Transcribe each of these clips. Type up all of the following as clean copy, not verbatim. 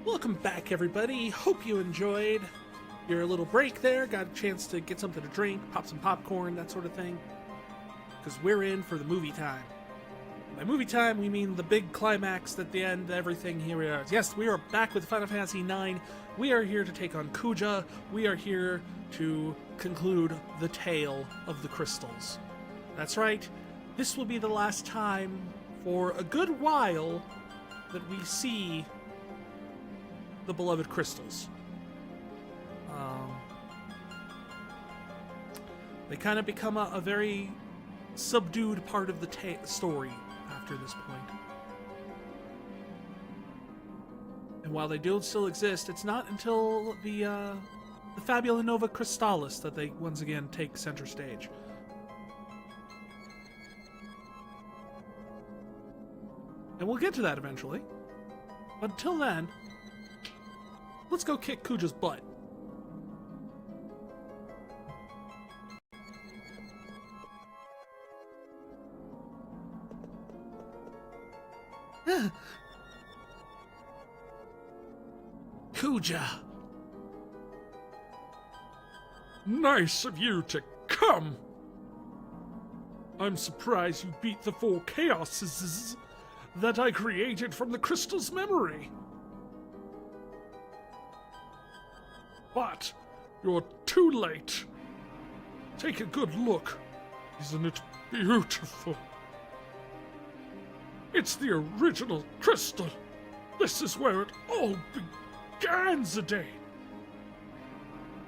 Welcome back, everybody. Hope you enjoyed your little break there. Got a chance to get something to drink, pop some popcorn, that sort of thing. Because we're in for the movie time. By movie time, we mean the big climax at the end, everything here we are. Yes, we are back with Final Fantasy IX. We are here to take on Kuja. We are here to conclude the tale of the crystals. That's right. This will be the last time for a good while that we see the beloved crystals. They kind of become a very subdued part of the story after this point. And while they do still exist, it's not until the Fabula Nova Crystallis that they once again take center stage. And we'll get to that eventually. But until then, let's go kick Kuja's butt. Kuja. Nice of you to come. I'm surprised you beat the 4 chaoses that I created from the crystal's memory. But you're too late. Take a good look. Isn't it beautiful? It's the original crystal. This is where it all began, Zidane.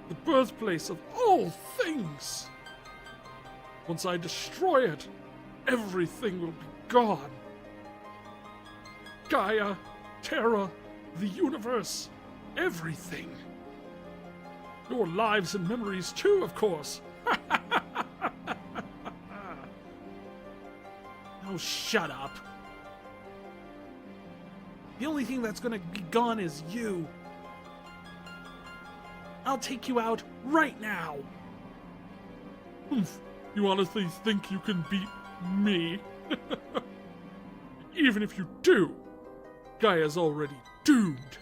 The birthplace of all things. Once I destroy it, everything will be gone. Gaia, Terra, the universe, everything. Your lives and memories too, of course. Oh, shut up. The only thing that's gonna be gone is you. I'll take you out right now. You honestly think you can beat me? Even if you do, Gaia's already doomed.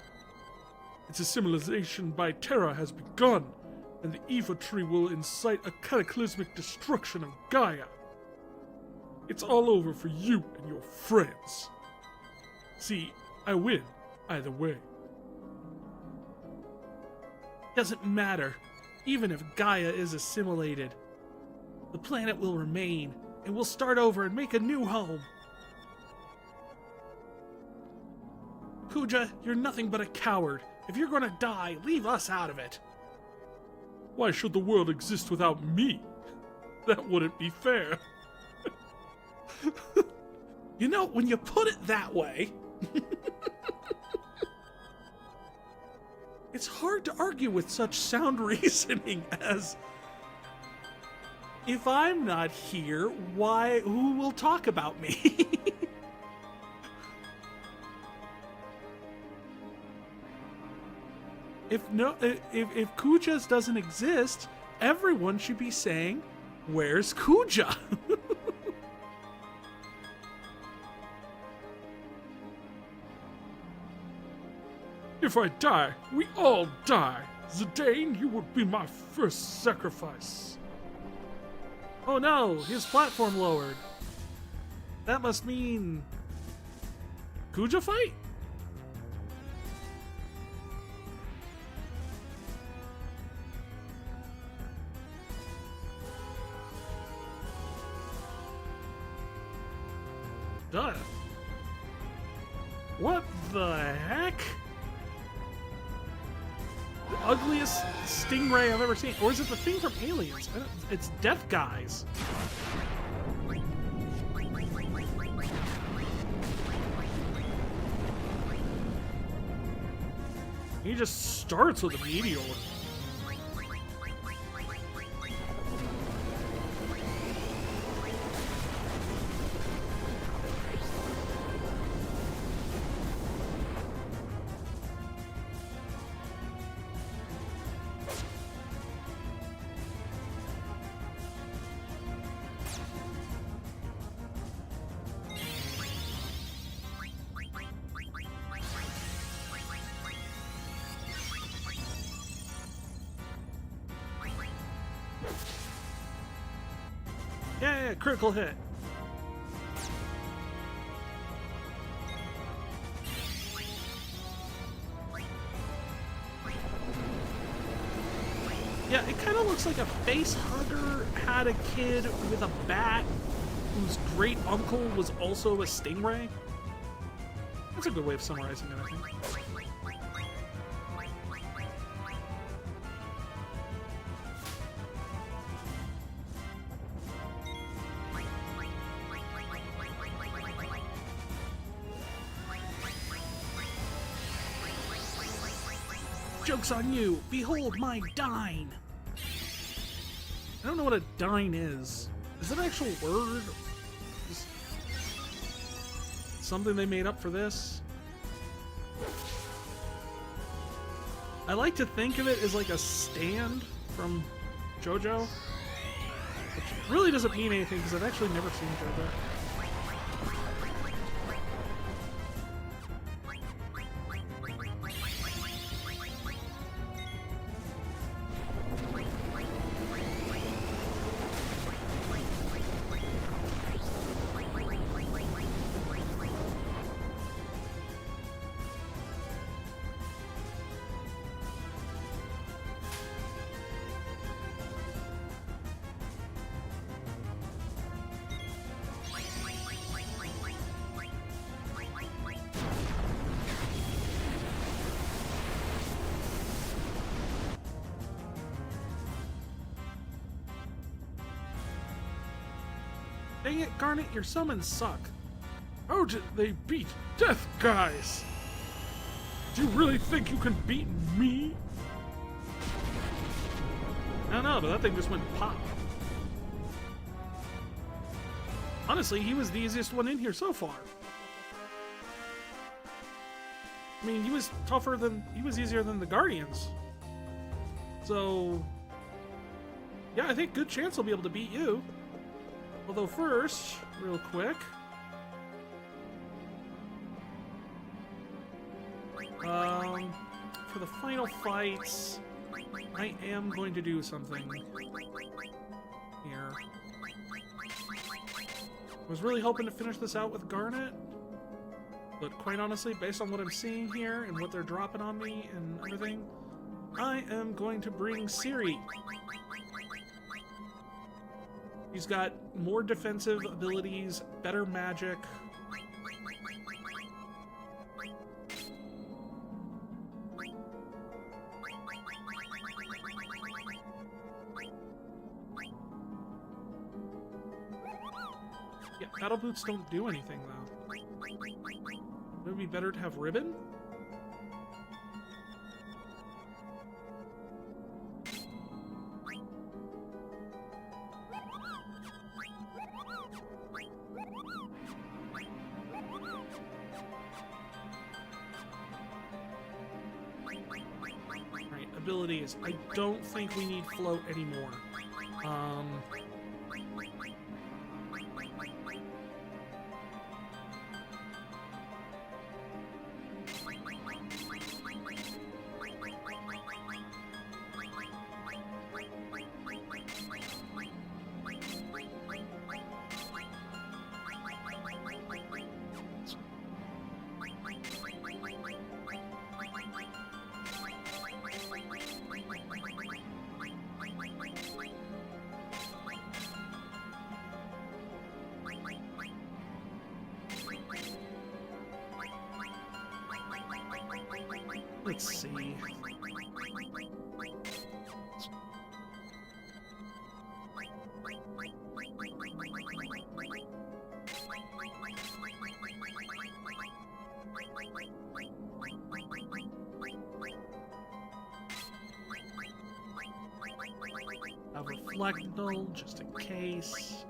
Its assimilation by Terra has begun, and the Eva tree will incite a cataclysmic destruction of Gaia. It's all over for you and your friends. See, I win either way. Doesn't matter. Even if Gaia is assimilated, the planet will remain, and we'll start over and make a new home. Kuja, you're nothing but a coward. If you're gonna die, leave us out of it. Why should the world exist without me? That wouldn't be fair. You know, when you put it that way, it's hard to argue with such sound reasoning as, if I'm not here, who will talk about me? If Kuja doesn't exist, everyone should be saying, "Where's Kuja?" If I die, we all die. Zidane, you would be my first sacrifice. Oh no, his platform lowered. That must mean Kuja fight? Duh. What the heck? The ugliest stingray I've ever seen. Or is it the thing from Aliens? It's Death Guys. He just starts with a meteor. Yeah, critical hit. Yeah, it kind of looks like a face hugger had a kid with a bat whose great uncle was also a stingray. That's a good way of summarizing it, I think. Joke's on you! Behold my dine! I don't know what a dine is. Is it an actual word? Is something they made up for this? I like to think of it as like a stand from JoJo, which really doesn't mean anything because I've actually never seen JoJo. Dang it, Garnet, your summons suck. How did they beat Death Guys? Do you really think you can beat me? I don't know, but that thing just went pop. Honestly, he was the easiest one in here so far. I mean, he was easier than the Guardians. So, yeah, I think good chance he'll be able to beat you. Although first, real quick, for the final fights, I am going to do something here. I was really hoping to finish this out with Garnet, but quite honestly, based on what I'm seeing here and what they're dropping on me and everything, I am going to bring Ciri. He's got more defensive abilities, better magic. Yeah, battle boots don't do anything, though. Would it be better to have ribbon? Right, abilities. I don't think we need float anymore. Let's see. A reflectable, just in case.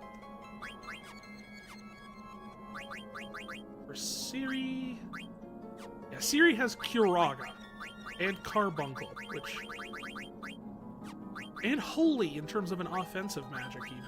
For Ciri... Yeah, Ciri has Curaga. And Carbuncle, which... And Holy, in terms of an offensive magic, even.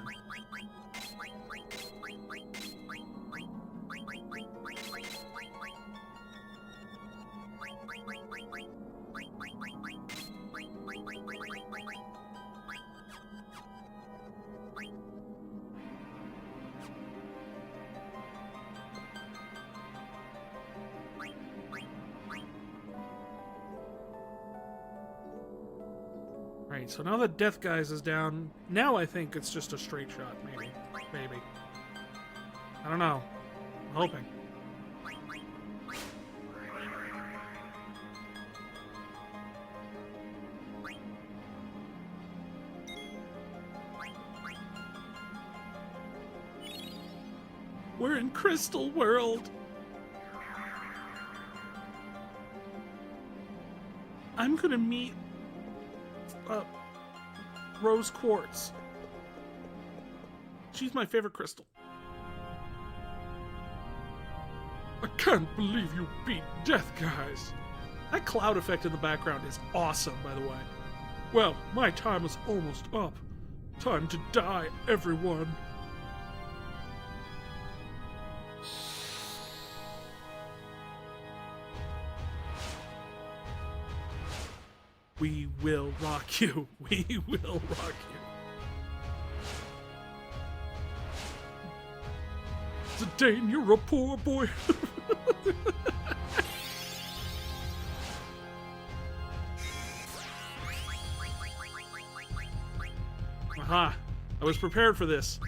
Right, so now that Death Guys is down, now I think it's just a straight shot, maybe. Maybe. I don't know. I'm hoping. We're in Crystal World! I'm gonna meet Rose Quartz. She's my favorite crystal. I can't believe you beat Death Guys. That cloud effect in the background is awesome, by the way. Well, my time is almost up. Time to die, everyone. We will rock you. We will rock you. Zidane, you're a poor boy. Aha! I was prepared for this.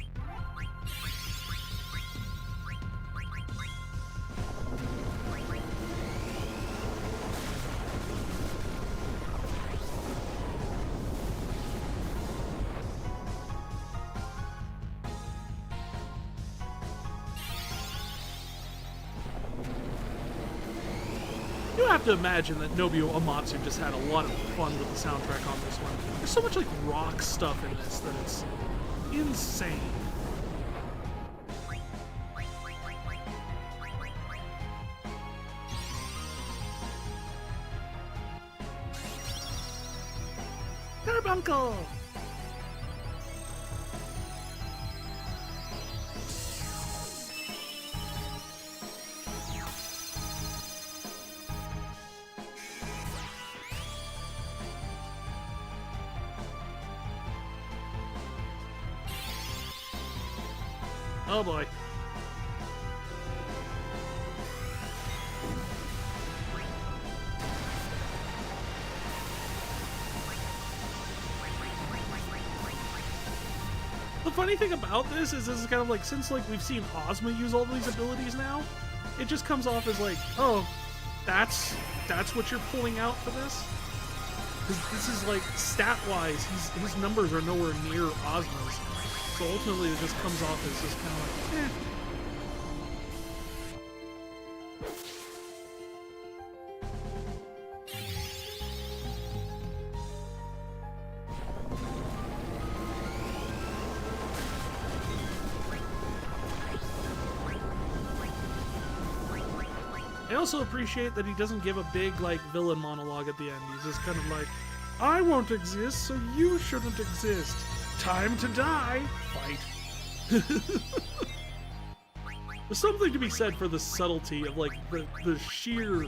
You have to imagine that Nobuo Uematsu just had a lot of fun with the soundtrack on this one. There's so much like rock stuff in this that it's insane. Carbuncle! Oh boy. The funny thing about this is kind of like, since like we've seen Ozma use all these abilities now, it just comes off as like, oh, that's what you're pulling out for this? Because this is like, stat-wise, his numbers are nowhere near Ozma's. So ultimately it just comes off as just kind of like, eh. I also appreciate that he doesn't give a big, like, villain monologue at the end. He's just kind of like, I won't exist, so you shouldn't exist. Time to die. Fight. There's something to be said for the subtlety of, like, the sheer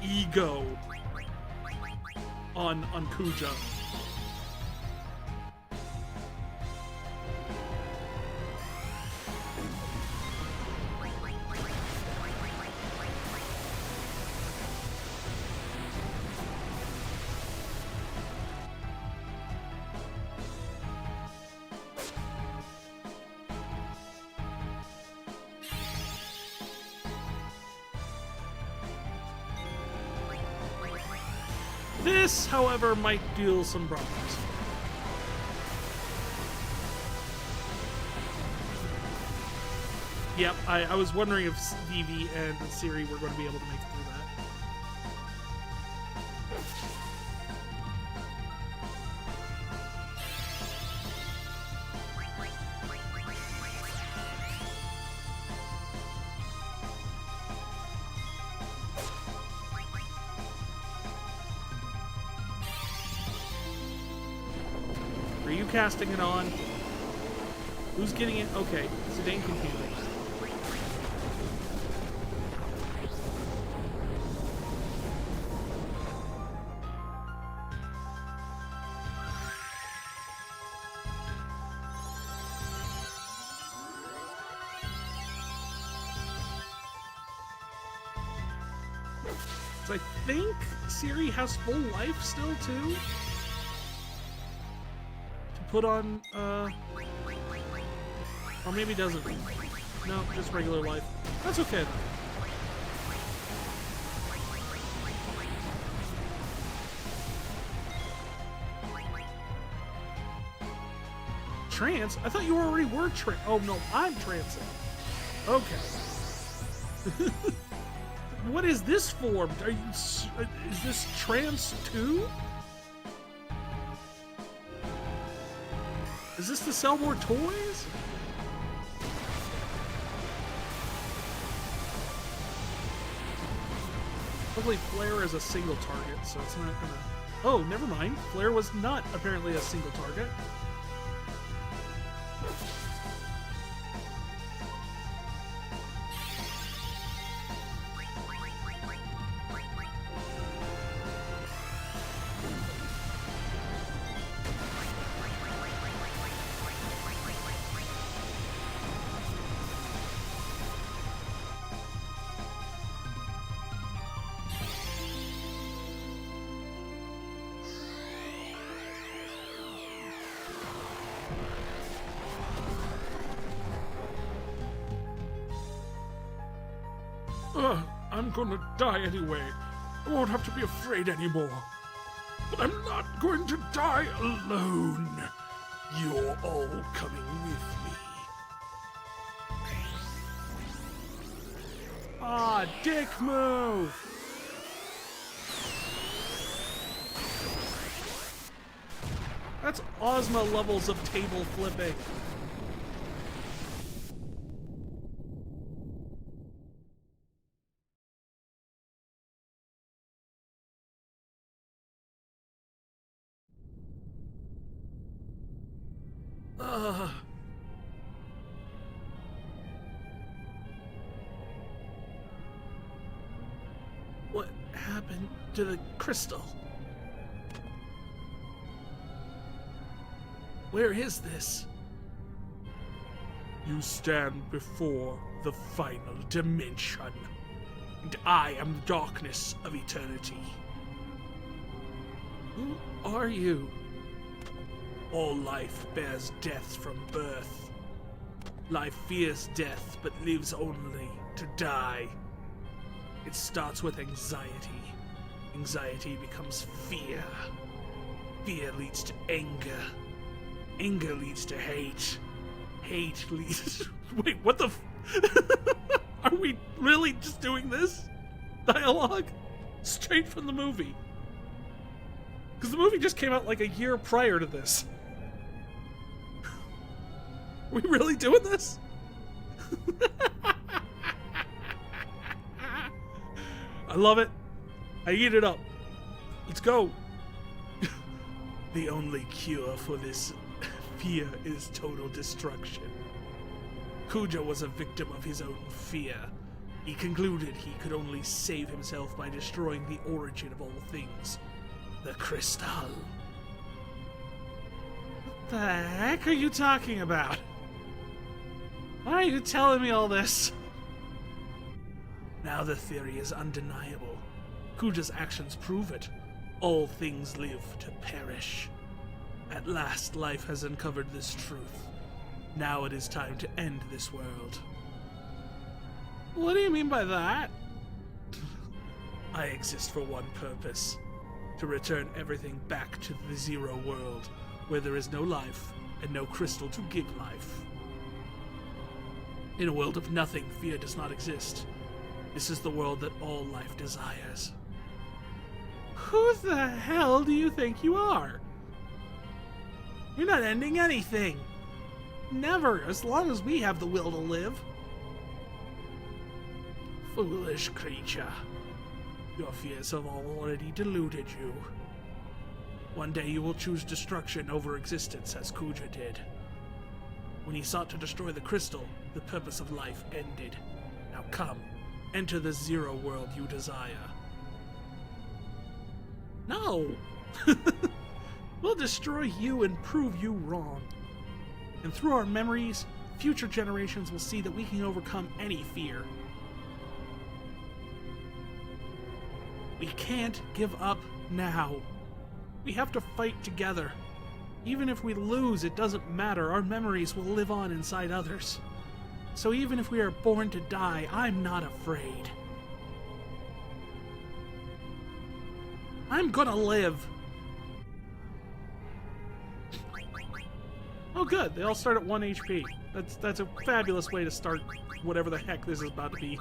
ego on Kuja. This, however, might deal some problems. Yep, I was wondering if Vivi and Siri were going to be able to make it through that. Are you casting it on? Who's getting it? Okay, Zidane confusing. So I think Siri has full life still, too? put on, or maybe doesn't. No, just regular life. That's okay, though. Trance? I thought you already were oh no, I'm trancing. Okay. What is this formed? Are you? Is this trance 2? Is this to sell more toys? Luckily, Flare is a single target, so it's not gonna. Oh, never mind. Flare was not apparently a single target. I'm gonna die anyway. I won't have to be afraid anymore. But I'm not going to die alone. You're all coming with me. Ah, dick move! That's Ozma levels of table flipping. What happened to the crystal? Where is this? You stand before the final dimension, and I am the darkness of eternity. Who are you? All life bears death from birth. Life fears death, but lives only to die. It starts with anxiety. Anxiety becomes fear. Fear leads to anger. Anger leads to hate. Hate leads... Wait, what the Are we really just doing this? Dialogue? Straight from the movie. Because the movie just came out like a year prior to this. Are we really doing this? I love it. I eat it up. Let's go. The only cure for this fear is total destruction. Kuja was a victim of his own fear. He concluded he could only save himself by destroying the origin of all things, the crystal. What the heck are you talking about? Why are you telling me all this? Now the theory is undeniable. Kuja's actions prove it. All things live to perish. At last, life has uncovered this truth. Now it is time to end this world. What do you mean by that? I exist for one purpose. To return everything back to the zero world, where there is no life and no crystal to give life. In a world of nothing, fear does not exist. This is the world that all life desires. Who the hell do you think you are? You're not ending anything. Never, as long as we have the will to live. Foolish creature. Your fears have already deluded you. One day you will choose destruction over existence as Kuja did. When he sought to destroy the crystal, the purpose of life ended. Now come, enter the zero world you desire. No! We'll destroy you and prove you wrong. And through our memories, future generations will see that we can overcome any fear. We can't give up now. We have to fight together. Even if we lose, it doesn't matter. Our memories will live on inside others. So even if we are born to die, I'm not afraid. I'm gonna live. Oh good, they all start at 1 HP. That's a fabulous way to start whatever the heck this is about to be.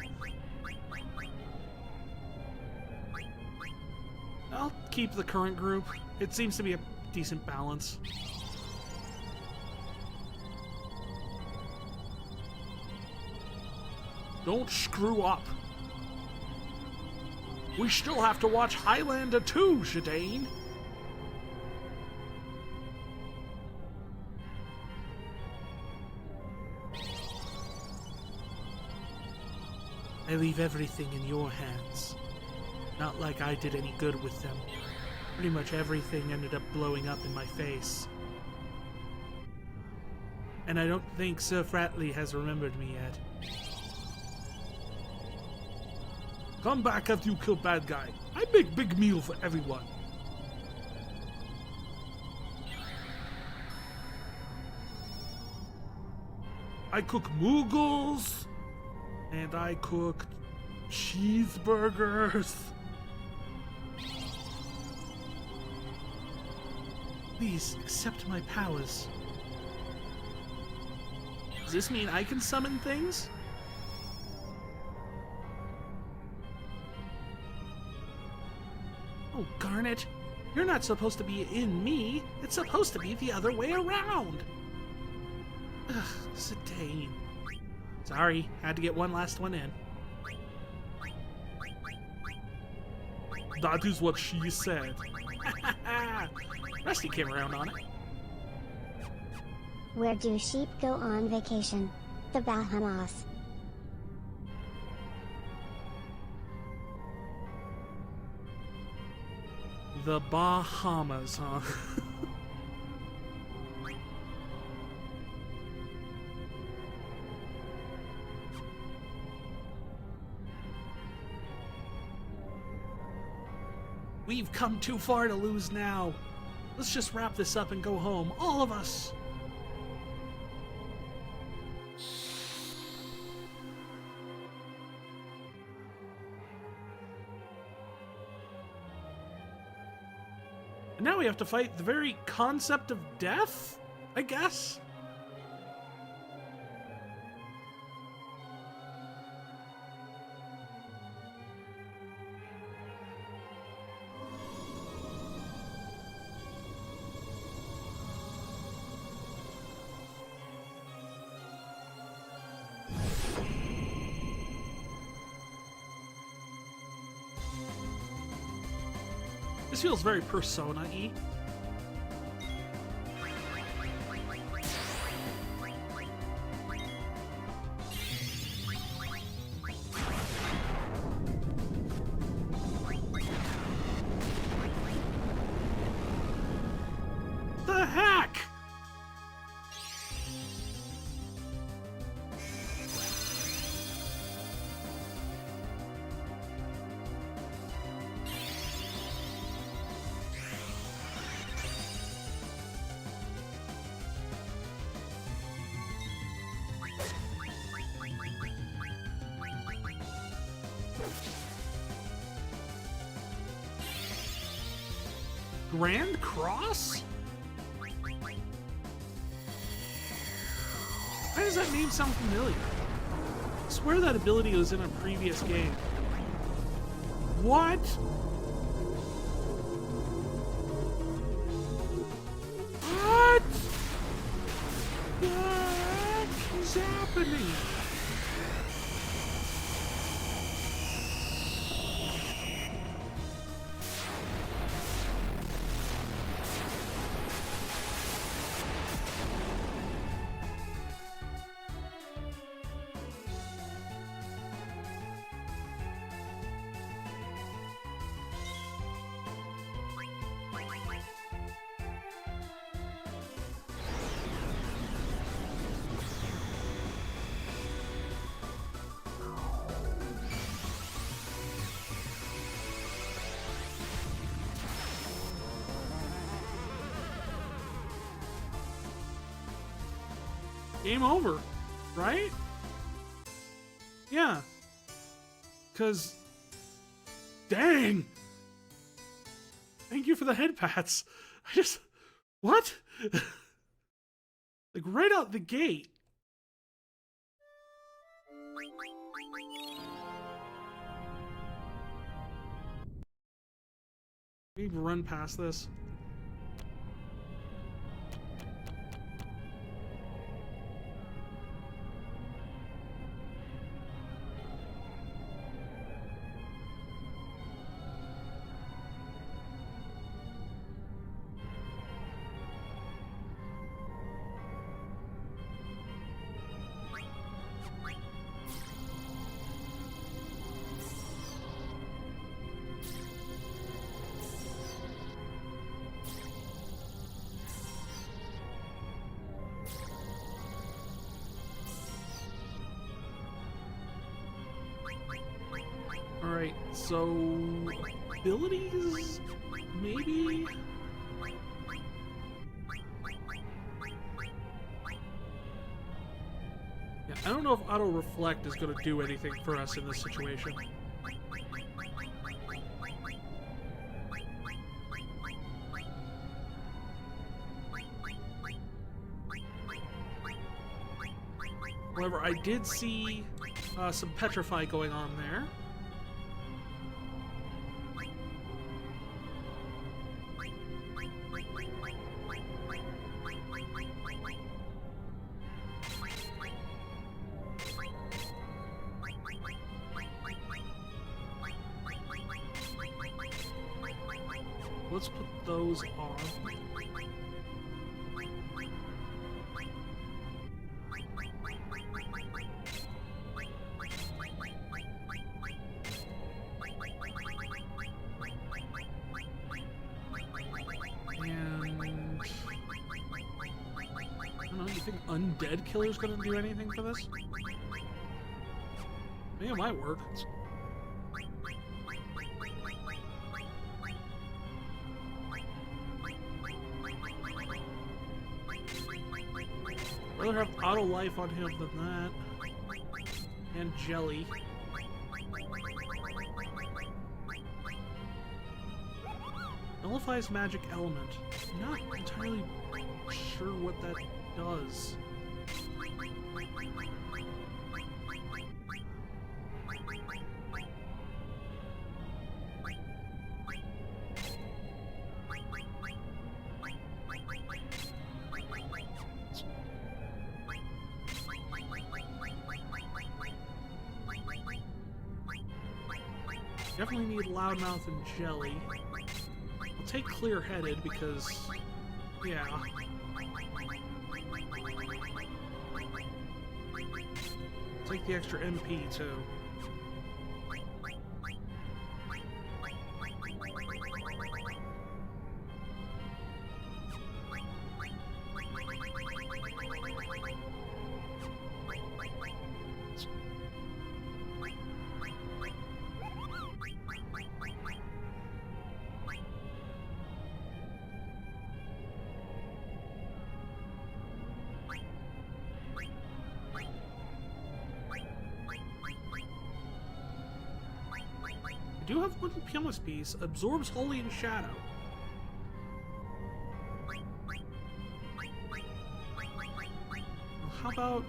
I'll keep the current group. It seems to be a decent balance. Don't screw up. We still have to watch Highlander 2, Shadane. I leave everything in your hands. Not like I did any good with them. Pretty much everything ended up blowing up in my face. And I don't think Sir Fratley has remembered me yet. Come back after you kill bad guy. I make big meal for everyone. I cook Mughals, and I cook cheeseburgers. Please accept my powers. Does this mean I can summon things? Oh, Garnet, you're not supposed to be in me. It's supposed to be the other way around. Ugh, Zidane. Sorry, had to get one last one in. That is what she said. Rusty came around on it. Where do sheep go on vacation? The Bahamas. The Bahamas, huh? We've come too far to lose now. Let's just wrap this up and go home, all of us. And now we have to fight the very concept of death, I guess? This feels very Persona-y. The heck? Grand Cross? Why does that name sound familiar? I swear that ability was in a previous game. What? What? The heck is happening? game over, right? Yeah. Because, dang. Thank you for the head pats. I just, what? Like right out the gate. Maybe run past this. Alright, so abilities? Maybe? Yeah, I don't know if auto reflect is going to do anything for us in this situation. However, I did see some petrify going on there. Let's put those on. And I don't know, you think Undead Killer's gonna do anything for this? Maybe it might work. I'd rather have auto life on him than that. And jelly. Nullifies magic element. I'm not entirely sure what that does. Definitely need Loudmouth and Jelly. I'll take Clear-Headed because, yeah. Take the extra MP too. I do have one Pumice piece. Absorbs Holy and Shadow. Well, how about...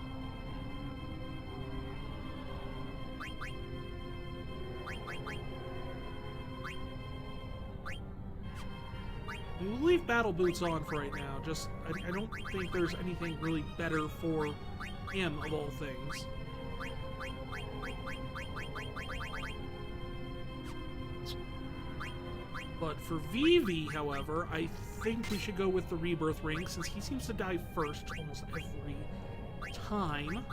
We'll leave Battle Boots on for right now. Just, I don't think there's anything really better for him, of all things. But for Vivi, however, I think we should go with the Rebirth Ring, since he seems to die first almost every time.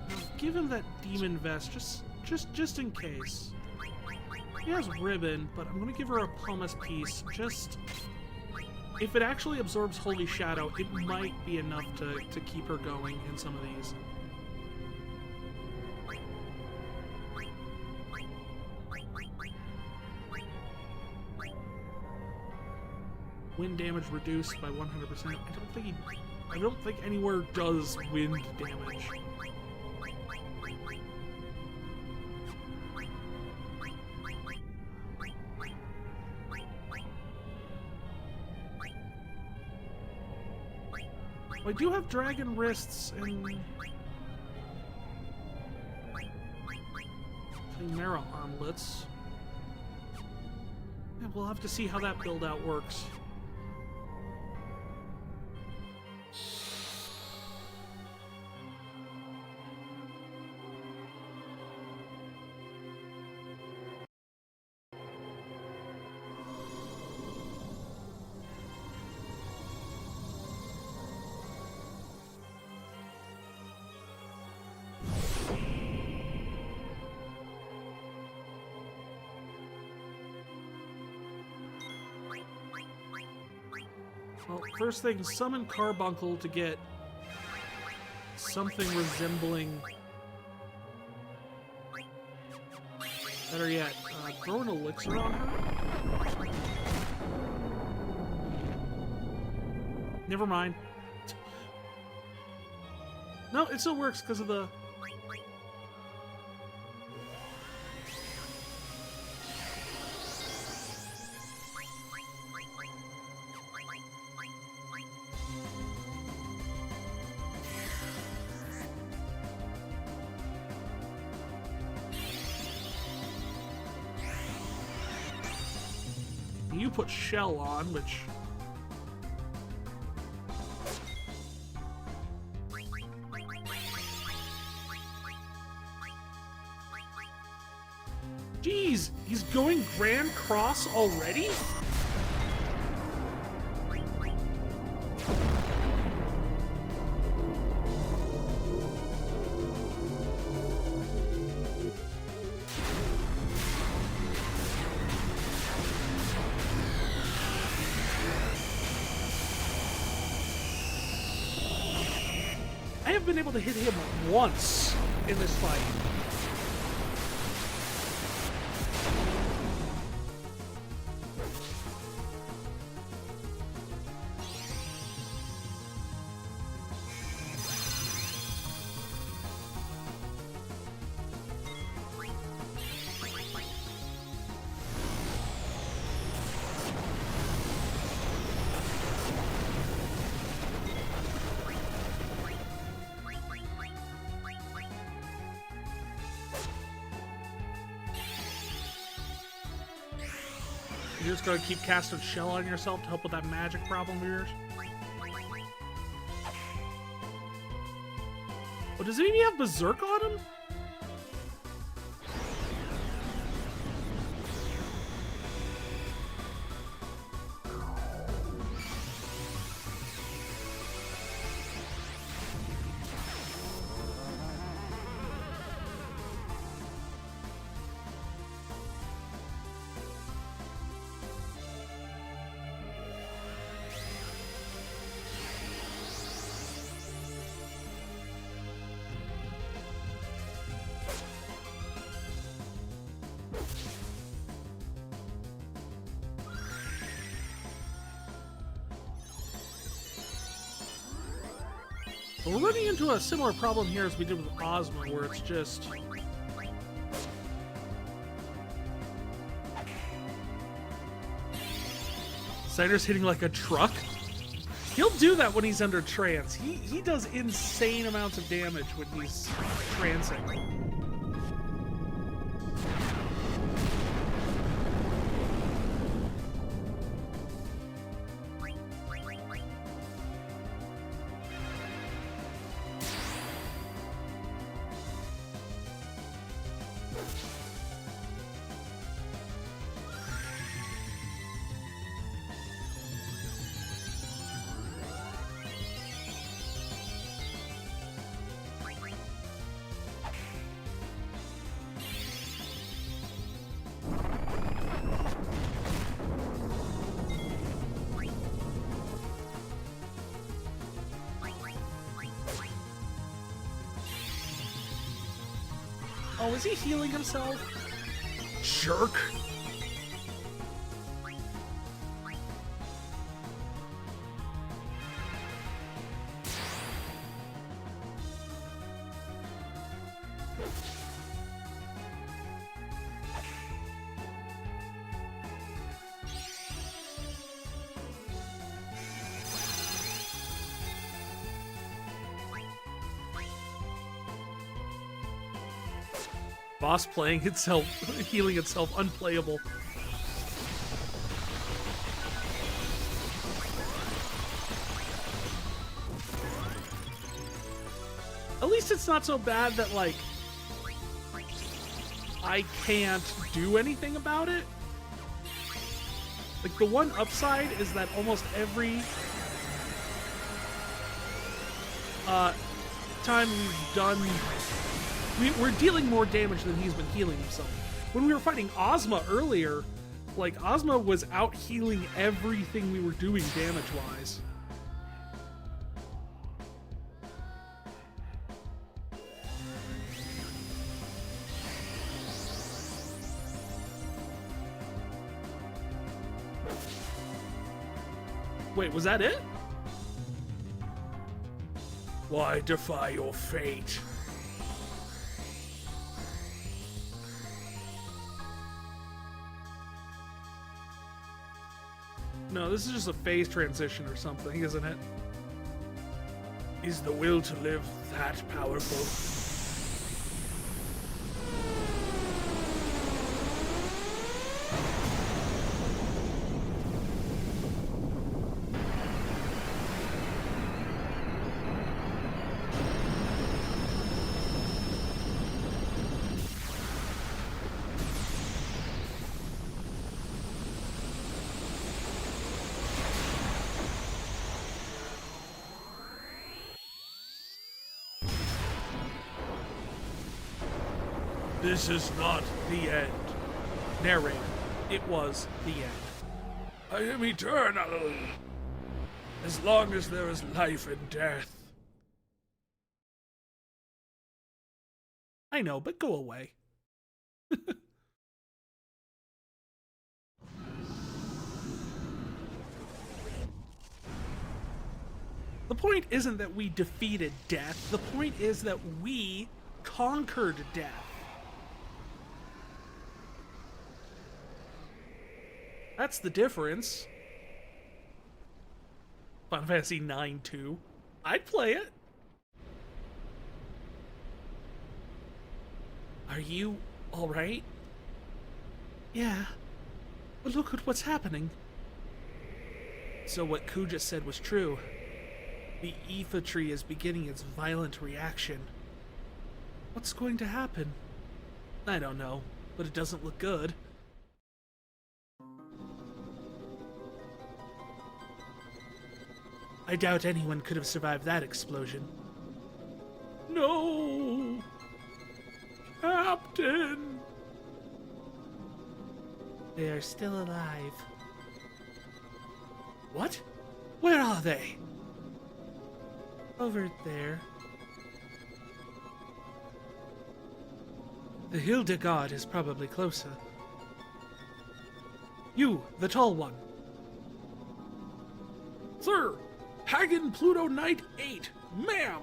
Now, give him that Demon Vest, just in case. He has Ribbon, but I'm going to give her a Pumice piece, just... If it actually absorbs Holy Shadow, it might be enough to keep her going in some of these. Wind damage reduced by 100%. I don't think anywhere does wind damage. I do have dragon wrists and Chimera armlets. Yeah, we'll have to see how that build out works. Well, first thing, summon Carbuncle to get something resembling... Better yet, throw an elixir on her? Never mind. No, it still works because of the... You put Shell on, which... Jeez, he's going Grand Cross already? I have been able to hit him once in this fight. You're just gonna keep casting Shell on yourself to help with that magic problem of yours? Oh, does it even have Berserk on him? We're running into a similar problem here as we did with Ozma, where it's just... Cider's hitting like a truck? He'll do that when he's under trance. He does insane amounts of damage when he's trancing. Oh, is he healing himself? Jerk. Boss playing itself, healing itself, unplayable. At least it's not so bad that, like, I can't do anything about it. Like, the one upside is that almost every time we've done... We're dealing more damage than he's been healing himself. When we were fighting Ozma earlier, like, Ozma was out healing everything we were doing damage-wise. Wait, was that it? Why defy your fate? No, this is just a phase transition or something, isn't it? Is the will to live that powerful? This is not the end. Narrator, it was the end. I am eternal. As long as there is life and death. I know, but go away. The point isn't that we defeated death. The point is that we conquered death. That's the difference. Final Fantasy IX 2. I'd play it. Are you alright? Yeah. But look at what's happening. So what Ku just said was true. The Aoife tree is beginning its violent reaction. What's going to happen? I don't know, but it doesn't look good. I doubt anyone could have survived that explosion. No! Captain! They are still alive. What? Where are they? Over there. The Hildegard is probably closer. You, the tall one. Sir! Hagen Pluto Knight 8, ma'am!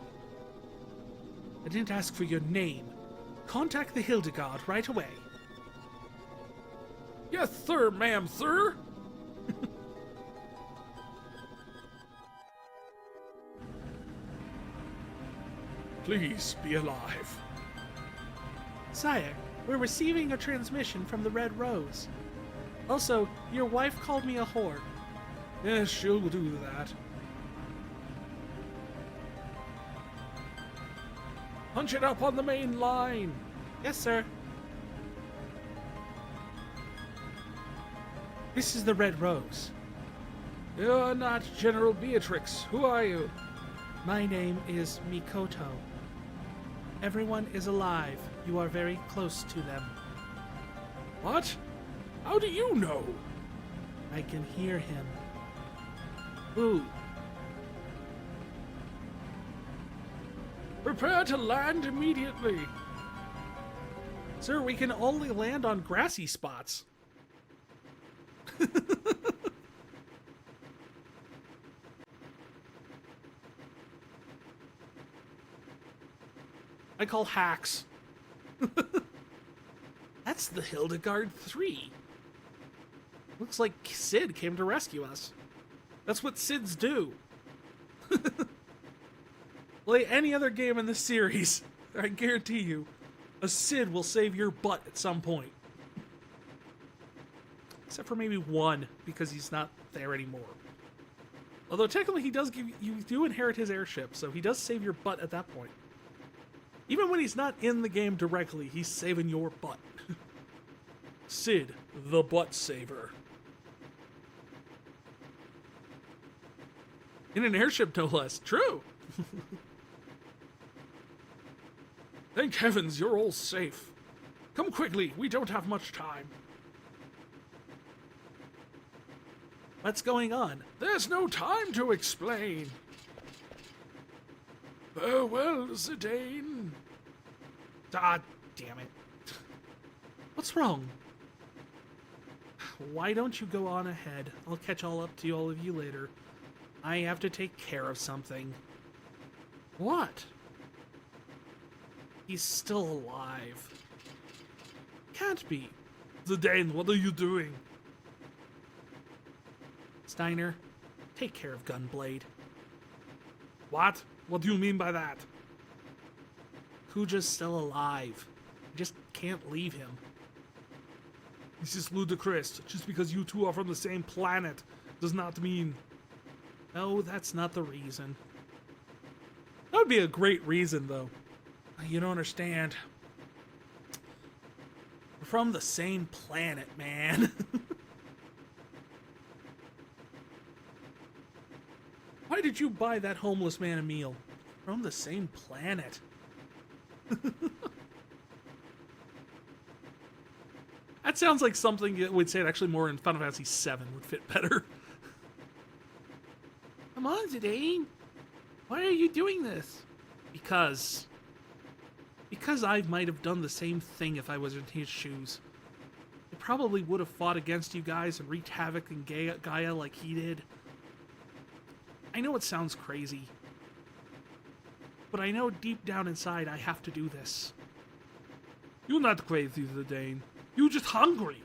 I didn't ask for your name. Contact the Hildegard right away. Yes, sir, ma'am, sir! Please be alive. Sire, we're receiving a transmission from the Red Rose. Also, your wife called me a whore. Yes, she'll do that. Punch it up on the main line! Yes, sir. This is the Red Rose. You're not General Beatrix. Who are you? My name is Mikoto. Everyone is alive. You are very close to them. What? How do you know? I can hear him. Who? Prepare to land immediately. Sir, we can only land on grassy spots. I call hacks. That's the Hildegard 3. Looks like Sid came to rescue us. That's what Sids do. Like any other game in the series, I guarantee you, A Sid will save your butt at some point. Except for maybe one, because he's not there anymore. Although technically he does give you do inherit his airship, so he does save your butt at that point. Even when he's not in the game directly, he's saving your butt. Sid, the butt saver. In an airship, no less. True. Thank heavens you're all safe. Come quickly, we don't have much time. What's going on? There's no time to explain. Farewell, Zidane. Ah, damn it. What's wrong? Why don't you go on ahead? I'll catch all up to all of you later. I have to take care of something. What? He's still alive. Can't be. Zidane, what are you doing? Steiner, take care of Gunblade. What? What do you mean by that? Kuja's still alive. You just can't leave him. This is ludicrous. Just because you two are from the same planet does not mean... No, that's not the reason. That would be a great reason, though. You don't understand. We're from the same planet, man. Why did you buy that homeless man a meal? From the same planet. That sounds like something that would say it actually more in Final Fantasy VII would fit better. Come on, Zidane. Why are you doing this? Because I might have done the same thing if I was in his shoes. I probably would have fought against you guys and wreaked havoc in Gaia like he did. I know it sounds crazy, but I know deep down inside I have to do this. You're not crazy, Zidane. You're just hungry.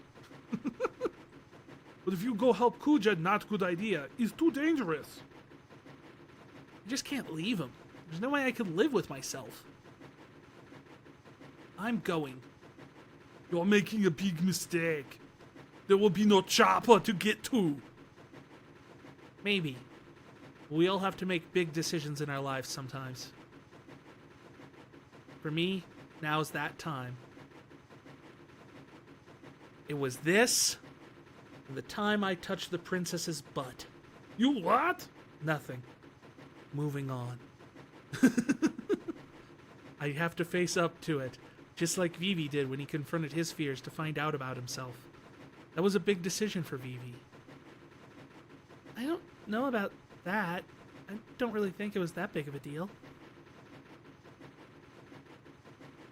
But if you go help Kuja, not good idea. It's too dangerous. I just can't leave him. There's no way I could live with myself. I'm going. You're making a big mistake. There will be no chopper to get to. Maybe. We all have to make big decisions in our lives sometimes. For me, now's that time. It was this, and the time I touched the princess's butt. You what? Nothing. Moving on. I have to face up to it, just like Vivi did when he confronted his fears to find out about himself. That was a big decision for Vivi. I don't know about that. I don't really think it was that big of a deal.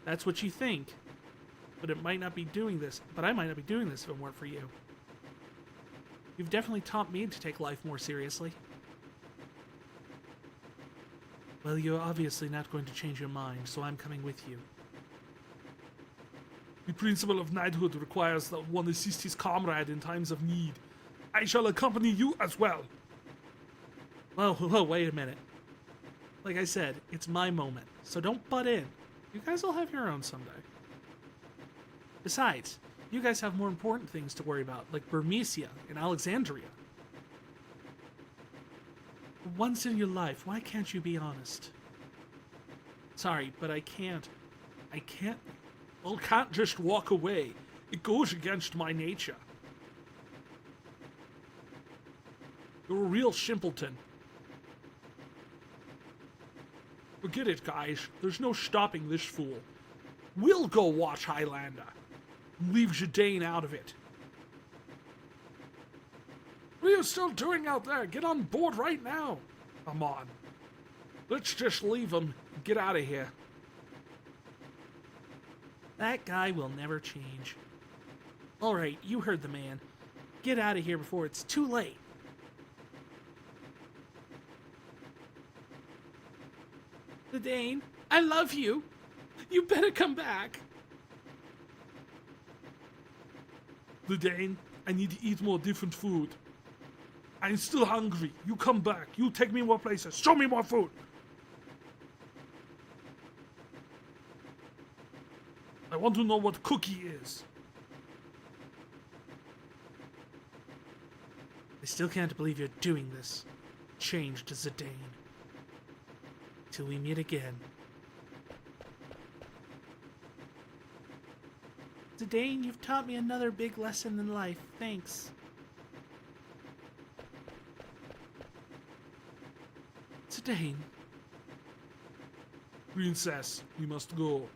That's what you think. But it might not be doing this. But I might not be doing this if it weren't for you. You've definitely taught me to take life more seriously. Well, you're obviously not going to change your mind, so I'm coming with you. The principle of knighthood requires that one assist his comrade in times of need. I shall accompany you as well. Whoa, wait a minute. Like I said, it's my moment, so don't butt in. You guys will have your own someday. Besides, you guys have more important things to worry about, like Burmecia and Alexandria. Once in your life, why can't you be honest? Sorry, but I can't. Well, can't just walk away. It goes against my nature. You're a real simpleton. Forget it, guys. There's no stopping this fool. We'll go watch Highlander. Leave Zidane out of it. What are you still doing out there? Get on board right now. Come on. Let's just leave him and get out of here. That guy will never change. Alright, you heard the man. Get out of here before it's too late. Zidane, I love you. You better come back. Zidane, I need to eat more different food. I'm still hungry. You come back. You take me more places. Show me more food. want to know what cookie is. I still can't believe you're doing this. Changed Zidane. Till we meet again. Zidane, you've taught me another big lesson in life. Thanks. Zidane. Princess, we must go.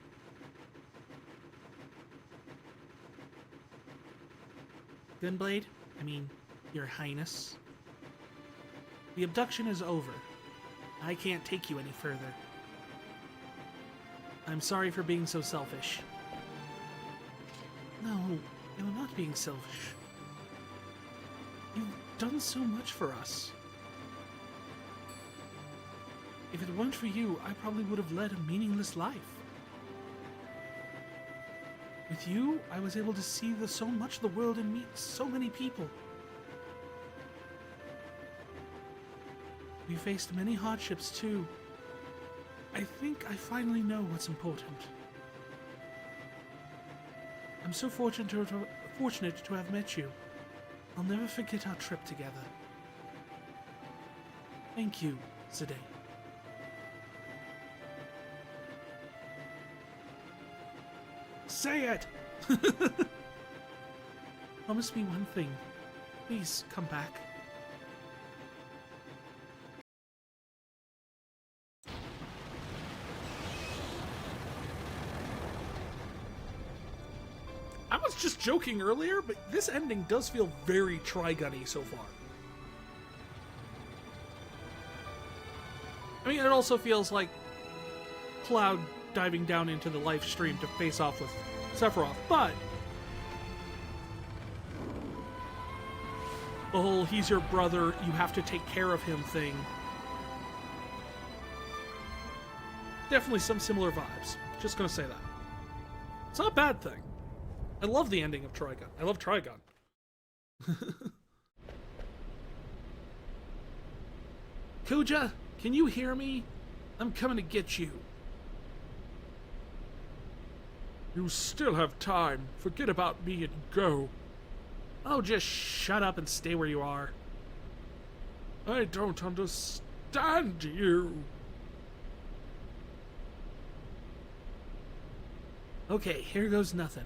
Gunblade, I mean, Your Highness. The abduction is over. I can't take you any further. I'm sorry for being so selfish. No, I'm not being selfish. You've done so much for us. If it weren't for you, I probably would have led a meaningless life. With you, I was able to see so much of the world and meet so many people. We faced many hardships too. I think I finally know what's important. I'm so fortunate to have met you. I'll never forget our trip together. Thank you, Zidane. Say it! Promise me one thing. Please come back. I was just joking earlier, but this ending does feel very Trigun-y so far. I mean, it also feels like Cloud diving down into the life stream to face off with Sephiroth, but the whole he's your brother, you have to take care of him thing. Definitely some similar vibes. Just gonna say that. It's not a bad thing. I love the ending of Trigun. I love Trigun. Kuja, can you hear me? I'm coming to get you. You still have time. Forget about me and go. Oh, just shut up and stay where you are. I don't understand you. Okay, here goes nothing.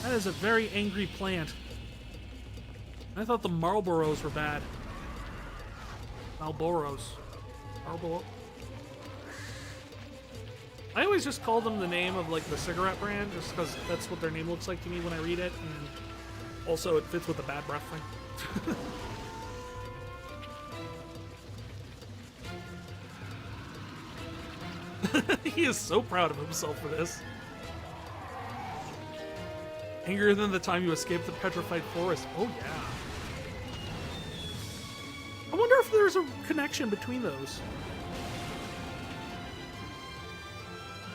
That is a very angry plant. I thought the Marlboros were bad. Marlboros. Marlboro. I always just call them the name of like the cigarette brand, just because that's what their name looks like to me when I read it, and also it fits with the bad breath thing. He is so proud of himself for this. Angrier than the time you escaped the petrified forest. Oh yeah. I wonder if there's a connection between those.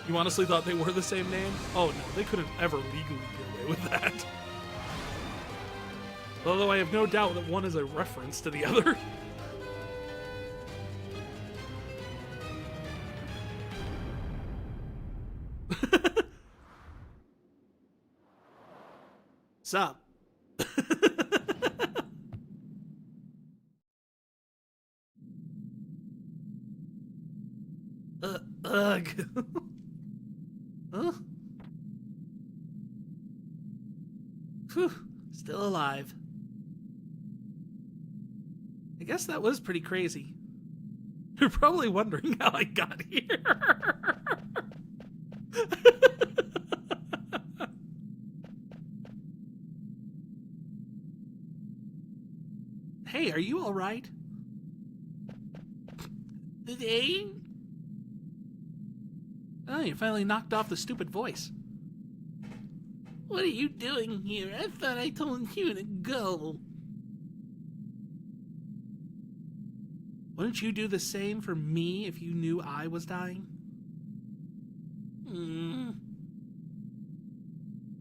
You honestly thought they were the same name? Oh no, they couldn't ever legally get away with that. Although I have no doubt that one is a reference to the other. Sup? Ugh. Huh? Whew. Still alive. I guess that was pretty crazy. You're probably wondering how I got here. Hey, are you all right? Hey? Oh, you finally knocked off the stupid voice. What are you doing here? I thought I told you to go. Wouldn't you do the same for me if you knew I was dying?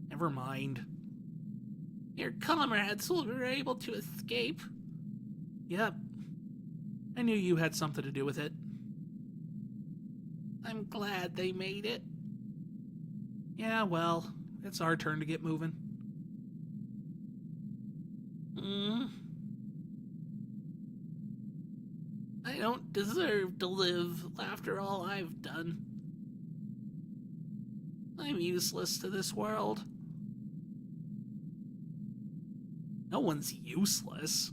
Never Never mind. Your comrades were able to escape. Yep. I knew you had something to do with it. I'm glad they made it. Yeah, well, it's our turn to get moving. I don't deserve to live after all I've done. I'm useless to this world. No one's useless.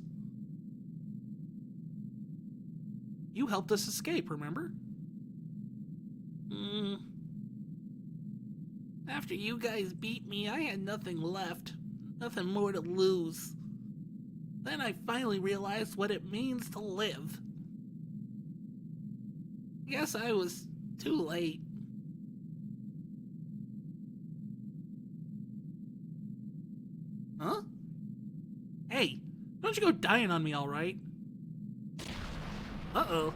You helped us escape, remember? After you guys beat me, I had nothing left. Nothing more to lose. Then I finally realized what it means to live. Guess I was too late. Huh? Hey, don't you go dying on me, all right? Uh-oh.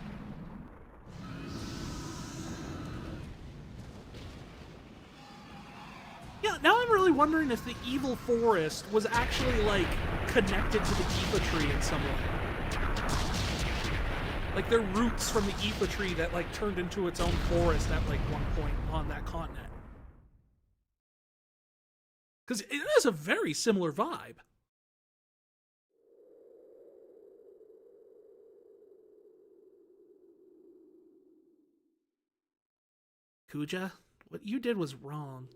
Yeah, now I'm really wondering if the evil forest was actually, like, connected to the Aoife tree in some way. Like, they're roots from the Aoife tree that, like, turned into its own forest at, like, one point on that continent. Because it has a very similar vibe. Kuja, what you did was wrong.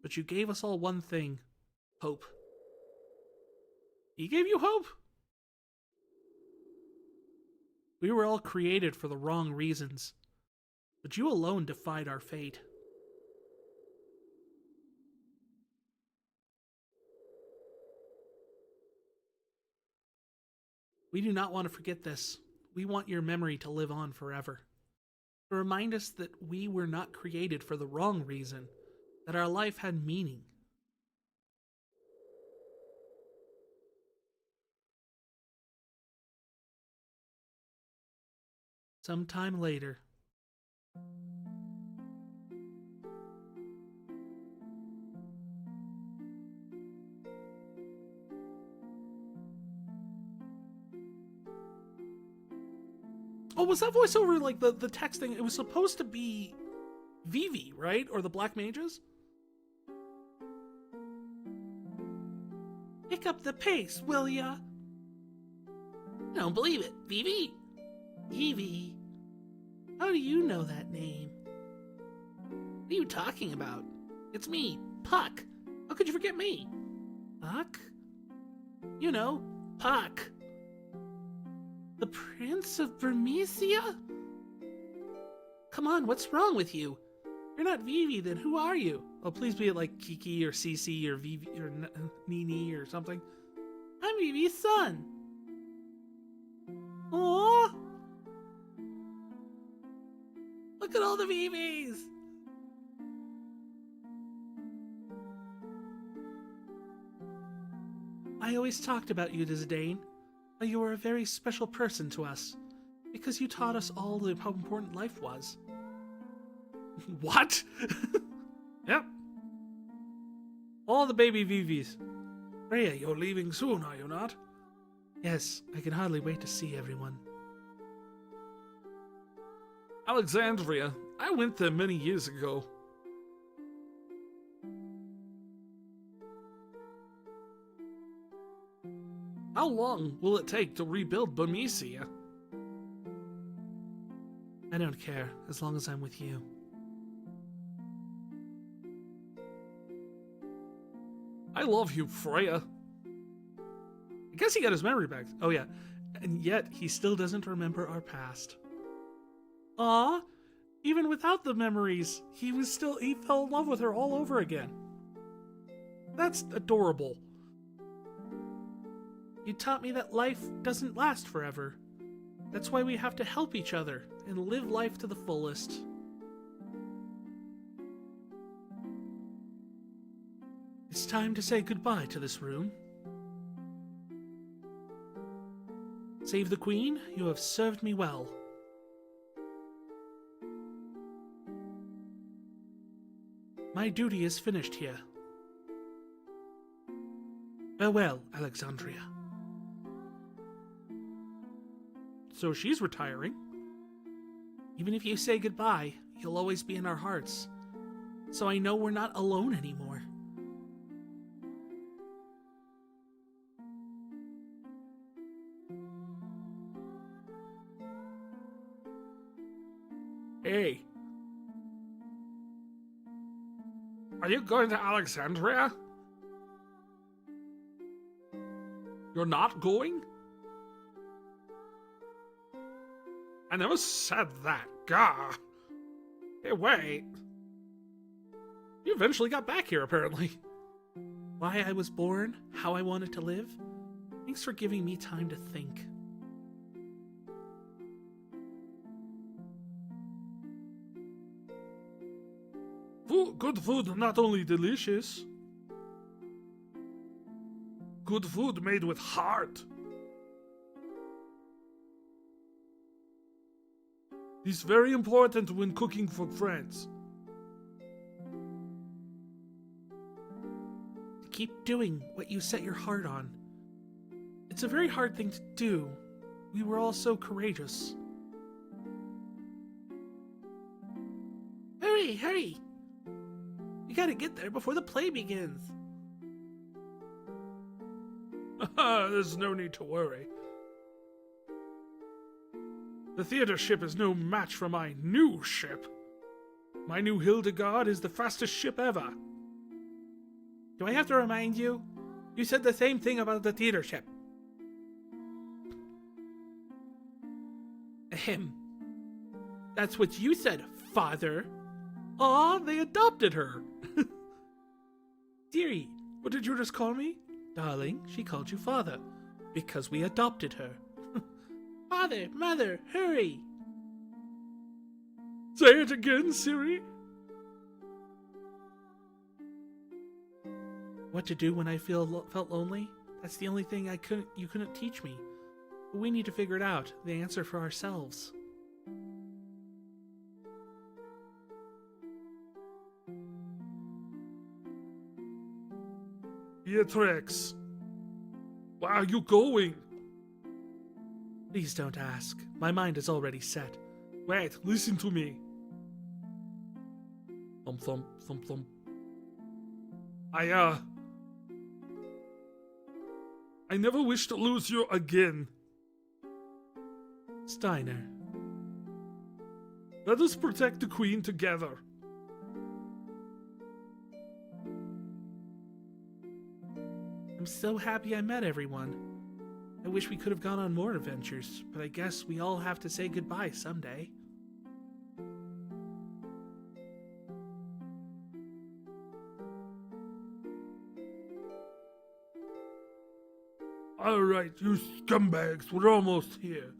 But you gave us all one thing. Hope. He gave you hope? We were all created for the wrong reasons. But you alone defied our fate. We do not want to forget this. We want your memory to live on forever. To remind us that we were not created for the wrong reason, that our life had meaning. Sometime later. Oh, was that voiceover like the texting? It was supposed to be Vivi, right? Or the Black Mages? Pick up the pace, will ya? I don't believe it. Vivi? Vivi. How do you know that name? What are you talking about? It's me, Puck. How could you forget me? Puck? You know, Puck. The Prince of Bermesia? Come on, what's wrong with you? You're not Vivi, then who are you? Oh, please be like Kiki or Cece or Vivi or Nini or something. I'm Vivi's son. Aww. Look at all the Vivis. I always talked about you to Zidane. You were a very special person to us, because you taught us all how important life was. What? Yep. All the baby Vivis. Freya, you're leaving soon, are you not? Yes, I can hardly wait to see everyone. Alexandria. I went there many years ago. How long will it take to rebuild Bermesia? I don't care, as long as I'm with you. I love you, Freya. I guess he got his memory back. Oh yeah. And yet, he still doesn't remember our past. Aw, even without the memories, he fell in love with her all over again. That's adorable. You taught me that life doesn't last forever. That's why we have to help each other and live life to the fullest. It's time to say goodbye to this room. Save the Queen, you have served me well. My duty is finished here. Farewell, Alexandria. So she's retiring. Even if you say goodbye, you'll always be in our hearts. So I know we're not alone anymore. Hey. Are you going to Alexandria? You're not going? I never said that. Gah. Hey, wait. You eventually got back here, apparently. Why I was born, how I wanted to live. Thanks for giving me time to think. Good food, not only delicious. Good food made with heart. It's very important when cooking for friends. Keep doing what you set your heart on. It's a very hard thing to do. We were all so courageous. Hurry, hurry! We gotta get there before the play begins. There's no need to worry. The theater ship is no match for my new ship. My new Hildegard is the fastest ship ever. Do I have to remind you? You said the same thing about the theater ship. Ahem. That's what you said, father. Aw, they adopted her. Dearie, What did you just call me? darling, she called you father. Because we adopted her. Father, mother, hurry! Say it again, Siri. What to do when I felt lonely? That's the only thing you couldn't teach me. But we need to figure it out, the answer for ourselves. Beatrix, where are you going? Please don't ask. My mind is already set. Wait, listen to me. Thump, thump, thump, thump. I never wish to lose you again. Steiner. Let us protect the Queen together. I'm so happy I met everyone. I wish we could have gone on more adventures, but I guess we all have to say goodbye someday. Alright, you scumbags, we're almost here.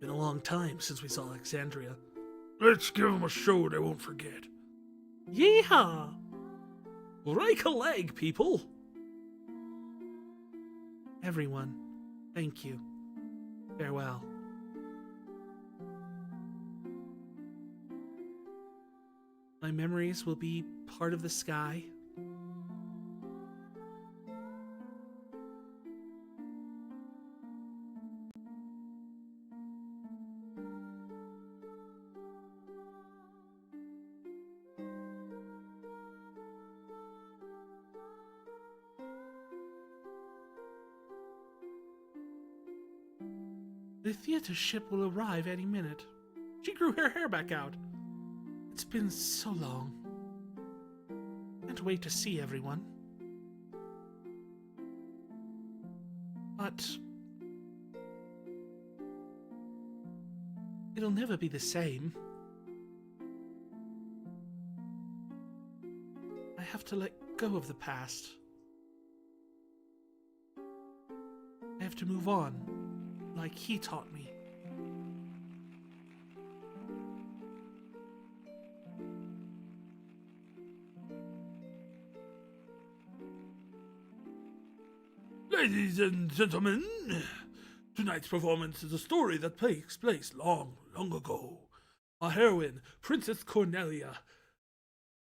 Been a long time since we saw Alexandria. Let's give them a show they won't forget. Yeehaw! Break a leg, people! Everyone, thank you. Farewell. My memories will be part of the sky. The theater ship will arrive any minute. She grew her hair back out. It's been so long. Can't wait to see everyone. But it'll never be the same. I have to let go of the past. I have to move on, like he taught me. Ladies and gentlemen, tonight's performance is a story that takes place long, long ago. Our heroine, Princess Cornelia,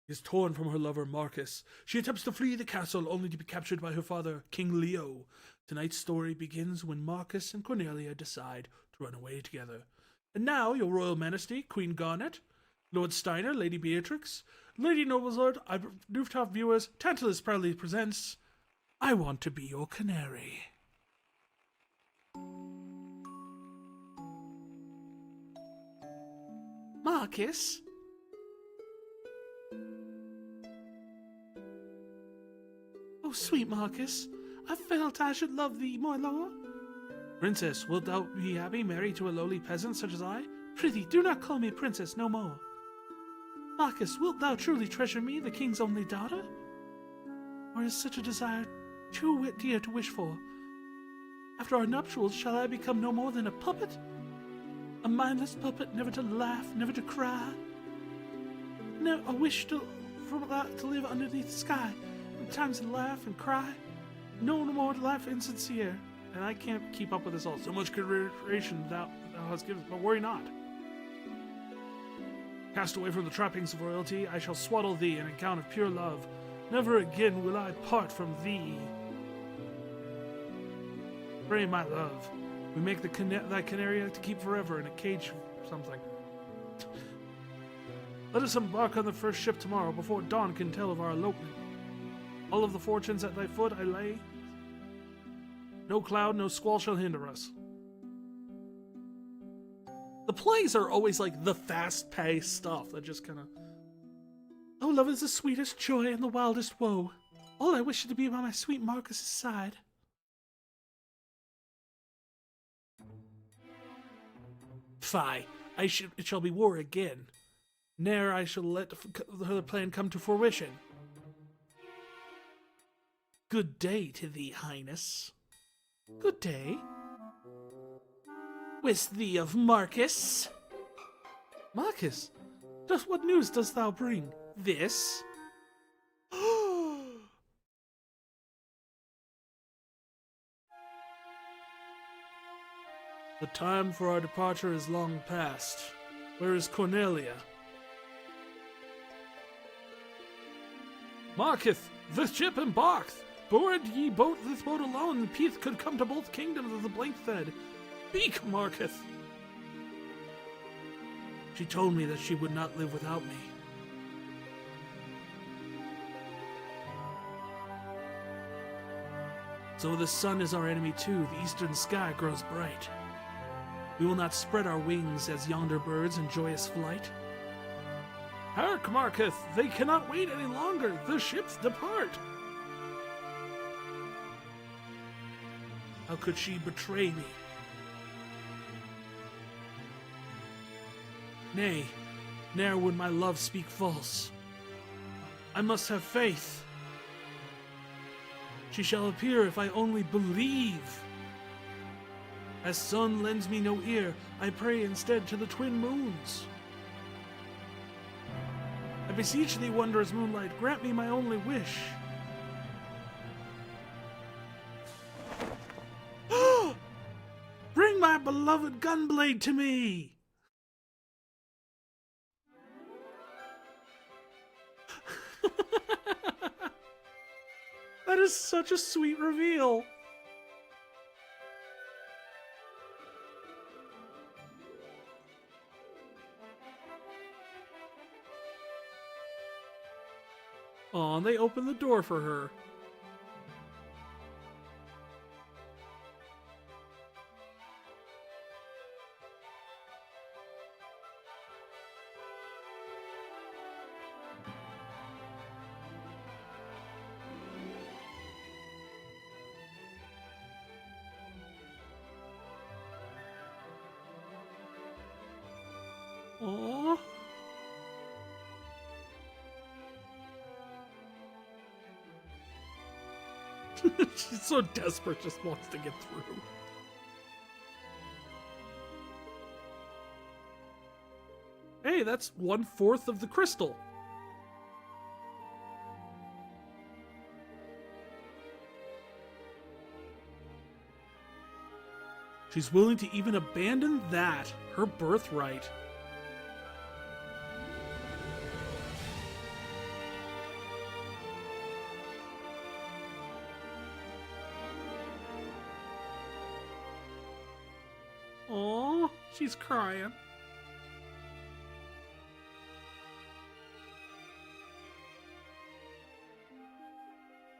is torn from her lover Marcus. She attempts to flee the castle only to be captured by her father, King Leo. Tonight's story begins when Marcus and Cornelia decide to run away together. And now, your royal majesty, Queen Garnet, Lord Steiner, Lady Beatrix, Lady Noblezard, rooftop viewers, Tantalus proudly presents I Want to Be Your Canary. Marcus? Oh, sweet Marcus, I felt I should love thee, my lord. Princess, wilt thou be happy married to a lowly peasant such as I? Prithee, do not call me princess no more. Marcus, wilt thou truly treasure me, the king's only daughter? Or is such a desire too dear to wish for? After our nuptials, shall I become no more than a puppet? A mindless puppet, never to laugh, never to cry? A wish to live underneath the sky, at times to laugh and cry? No more to laugh insincere. And I can't keep up with this all. So much consideration thou hast given, but worry not. Cast away from the trappings of royalty, I shall swaddle thee in a gown of pure love. Never again will I part from thee. Pray, my love, we make thy canary to keep forever in a cage or something. Let us embark on the first ship tomorrow before dawn can tell of our elopement. All of the fortunes at thy foot I lay. No cloud, no squall shall hinder us. The plays are always like the fast-paced stuff that just kind of... Oh, love is the sweetest joy and the wildest woe. All I wish is to be by my sweet Marcus's side. Fie, it shall be war again. Ne'er I shall let the plan come to fruition. Good day to thee, Highness. Good day. Wist thee of Marcus? Marcus? Just what news dost thou bring? This? The time for our departure is long past. Where is Cornelia? Marketh, the ship embarked! Board ye both this boat alone, and peace could come to both kingdoms of the Blankfed. Speak, Marketh! She told me that she would not live without me. So the sun is our enemy too, the eastern sky grows bright. We will not spread our wings as yonder birds in joyous flight. Hark, Marketh, they cannot wait any longer, the ships depart! How could she betray me? Nay, ne'er would my love speak false. I must have faith. She shall appear if I only believe. As sun lends me no ear, I pray instead to the twin moons. I beseech thee, wondrous moonlight, grant me my only wish. Bring my beloved gunblade to me! That is such a sweet reveal. Aw, and they open the door for her. Aww. She's so desperate, just wants to get through. Hey, that's 1/4 of the crystal. She's willing to even abandon that, her birthright. She's crying.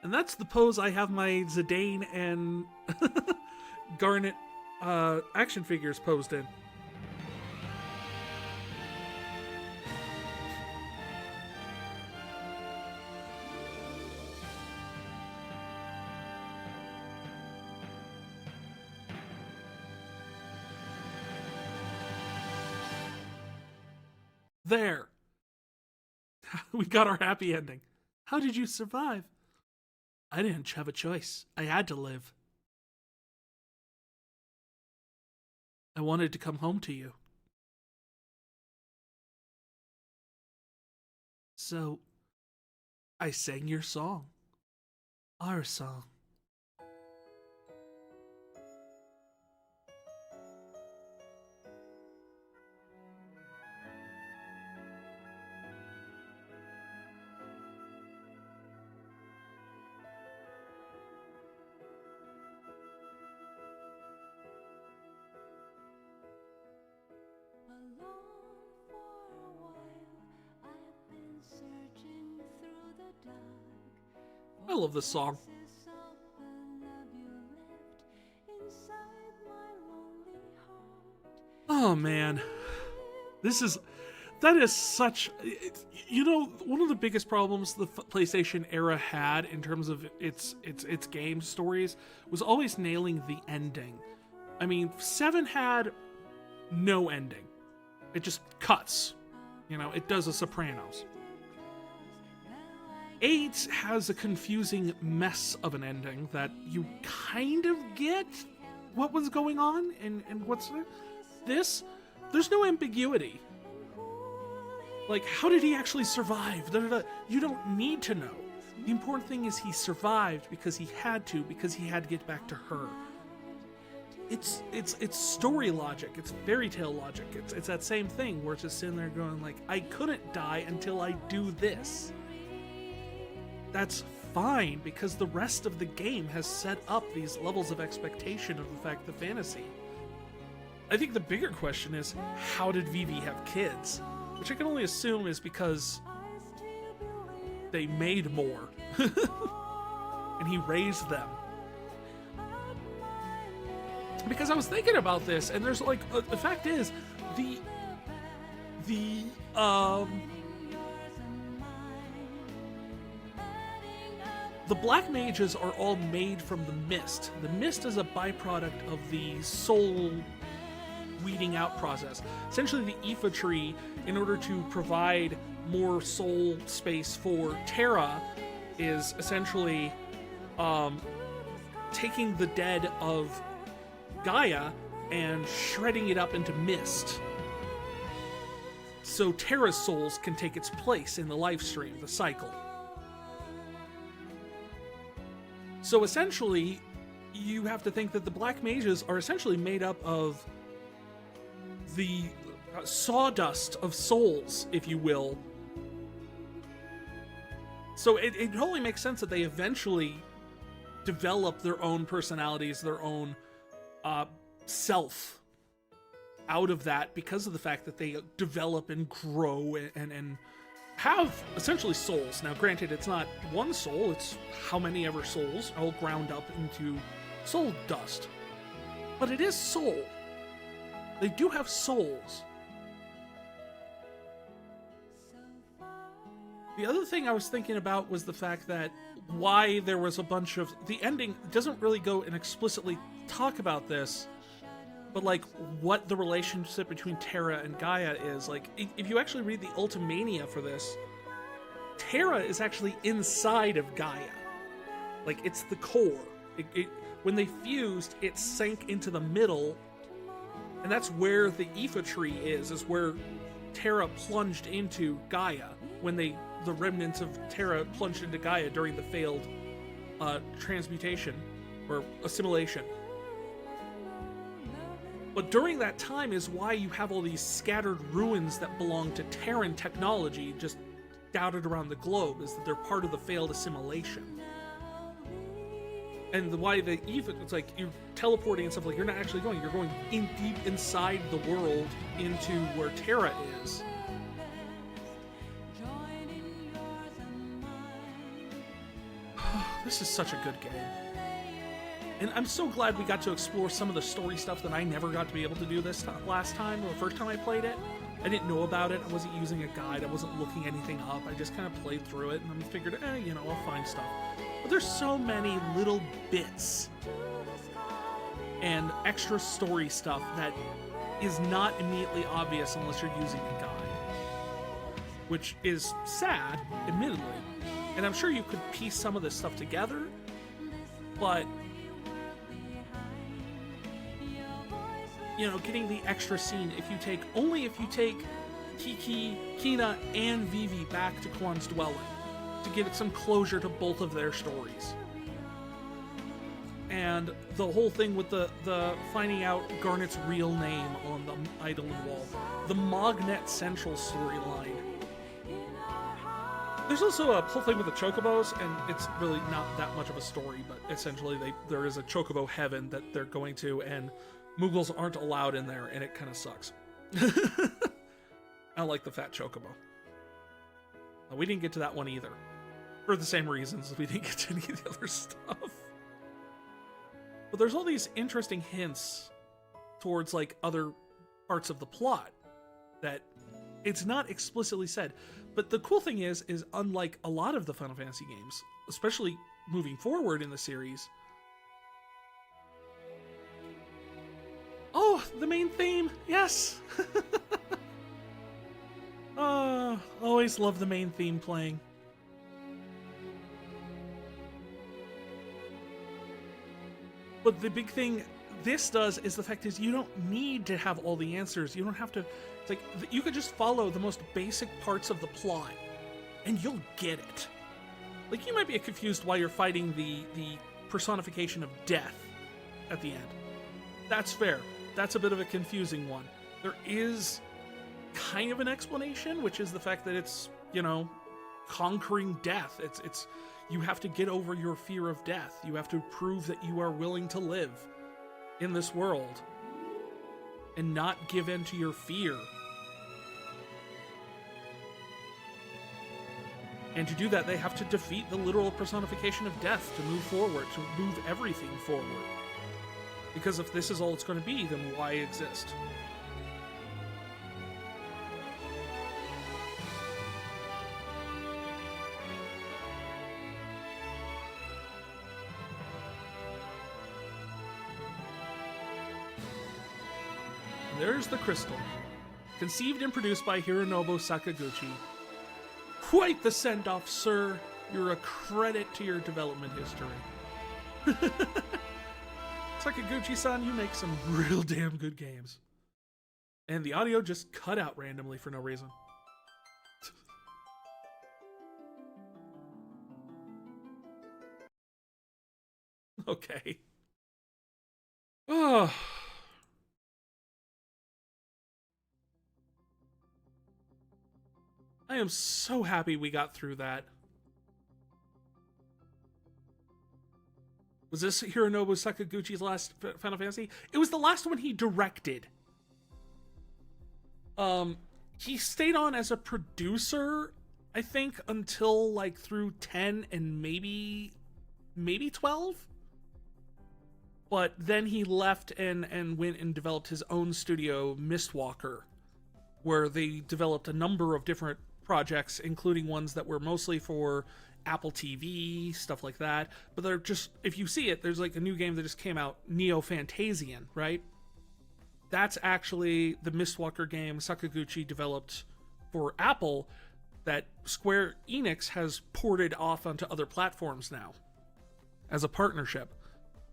And that's the pose I have my Zidane and Garnet action figures posed in. There. We got our happy ending. How did you survive? I didn't have a choice. I had to live. I wanted to come home to you. So, I sang your song. Our song. I love this song. Oh man, that is such, you know, one of the biggest problems the PlayStation era had in terms of its game stories was always nailing the ending. I mean, 7 had no ending. It just cuts. You know, it does a Sopranos. 8 has a confusing mess of an ending that you kind of get what was going on and what's this. There's no ambiguity. Like, how did he actually survive? You don't need to know. The important thing is he survived because he had to get back to her. It's story logic. It's fairy tale logic. It's that same thing where it's just sitting there going like, I couldn't die until I do this. That's fine because the rest of the game has set up these levels of expectation of the fact the fantasy. I think the bigger question is, how did Vivi have kids? Which I can only assume is because they made more. And he raised them. Because I was thinking about this, and there's like, the fact is, the black mages are all made from the mist. The mist is a byproduct of the soul weeding out process. Essentially, the Aoife tree, in order to provide more soul space for Terra, is essentially taking the dead of Gaia and shredding it up into mist. So Terra's souls can take its place in the life stream, the cycle. So essentially, you have to think that the black mages are essentially made up of the sawdust of souls, if you will. So it totally makes sense that they eventually develop their own personalities, their own self out of that because of the fact that they develop and grow and have essentially souls. Now, granted, it's not one soul, it's how many ever souls all ground up into soul dust. But it is soul. They do have souls. The other thing I was thinking about was the fact that why there was a bunch of... The ending doesn't really go and explicitly talk about this, but like what the relationship between Terra and Gaia is. Like, if you actually read the Ultimania for this, Terra is actually inside of Gaia. Like, it's the core. When they fused, it sank into the middle, and that's where the Aoife tree is where Terra plunged into Gaia, when the remnants of Terra plunged into Gaia during the failed transmutation, or assimilation. But during that time is why you have all these scattered ruins that belong to Terran technology just dotted around the globe, is that they're part of the failed assimilation. And why the Eva, it's like you're teleporting and stuff, like you're not actually going, you're going in deep inside the world into where Terra is. This is such a good game. And I'm so glad we got to explore some of the story stuff that I never got to be able to do this last time, or the first time I played it. I didn't know about it, I wasn't using a guide, I wasn't looking anything up, I just kind of played through it, and I figured, you know, I'll find stuff. But there's so many little bits and extra story stuff that is not immediately obvious unless you're using a guide. Which is sad, admittedly. And I'm sure you could piece some of this stuff together, but you know, getting the extra scene, if you take Kiki, Kina, and Vivi back to Quan's dwelling to get some closure to both of their stories. And the whole thing with the finding out Garnet's real name on the idling wall. The Mognet Central storyline. There's also a whole thing with the Chocobos, and it's really not that much of a story, but essentially there is a Chocobo heaven that they're going to, and Moogles aren't allowed in there, and it kind of sucks. I like the fat Chocobo. We didn't get to that one either. For the same reasons we didn't get to any of the other stuff. But there's all these interesting hints towards, like, other parts of the plot that it's not explicitly said. But the cool thing is unlike a lot of the Final Fantasy games, especially moving forward in the series, oh, the main theme, yes! Oh, always love the main theme playing. But the big thing this does is the fact is you don't need to have all the answers. You don't have to, it's like, you could just follow the most basic parts of the plot and you'll get it. Like, you might be confused why you're fighting the personification of death at the end. That's fair. That's a bit of a confusing one. There is kind of an explanation, which is the fact that it's, you know, conquering death. It's you have to get over your fear of death. You have to prove that you are willing to live in this world and not give in to your fear. And to do that, they have to defeat the literal personification of death to move forward, to move everything forward. Because if this is all it's going to be, then why exist? There's the crystal. Conceived and produced by Hironobu Sakaguchi. Quite the send-off, sir. You're a credit to your development history. Sakaguchi-san, you make some real damn good games. And the audio just cut out randomly for no reason. Okay. Oh. I am so happy we got through that. Was this Hironobu Sakaguchi's last Final Fantasy? It was the last one he directed. He stayed on as a producer, I think, until like through 10 and maybe 12. But then he left and went and developed his own studio, Mistwalker, where they developed a number of different projects, including ones that were mostly for Apple TV, stuff like that. But they're just, if you see it, there's like a new game that just came out, Neo Fantasian, right? That's actually the Mistwalker game Sakaguchi developed for Apple that Square Enix has ported off onto other platforms now as a partnership,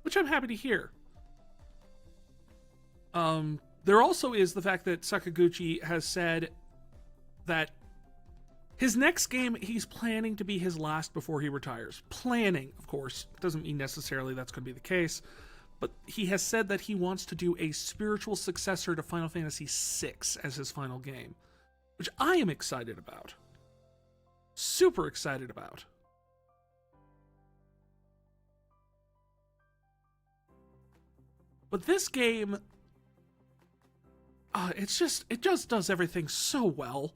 which I'm happy to hear. There also is the fact that Sakaguchi has said that his next game, he's planning to be his last before he retires. Planning, of course. Doesn't mean necessarily that's going to be the case. But he has said that he wants to do a spiritual successor to Final Fantasy VI as his final game. Which I am excited about. Super excited about. But this game, it just does everything so well.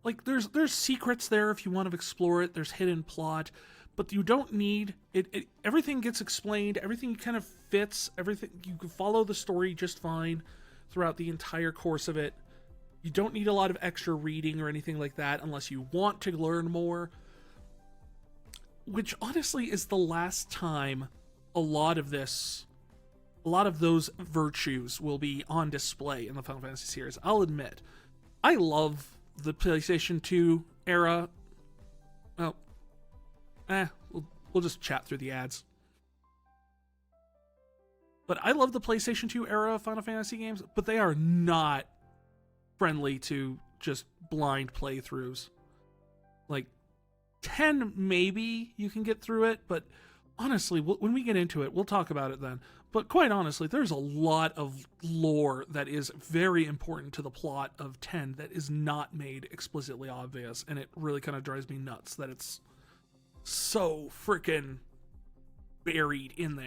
Like, there's secrets there if you want to explore it. There's hidden plot, but you don't need it. Everything gets explained. Everything kind of fits. Everything, you can follow the story just fine throughout the entire course of it. You don't need a lot of extra reading or anything like that unless you want to learn more. Which honestly is the last time a lot of those virtues will be on display in the Final Fantasy series. I'll admit, I love the PlayStation 2 era. Well, we'll just chat through the ads. But I love the PlayStation 2 era of Final Fantasy games, but they are not friendly to just blind playthroughs. Like, 10 maybe you can get through it, but honestly, when we get into it, we'll talk about it then. But quite honestly, there's a lot of lore that is very important to the plot of 10 that is not made explicitly obvious, and it really kind of drives me nuts that it's so freaking buried in there.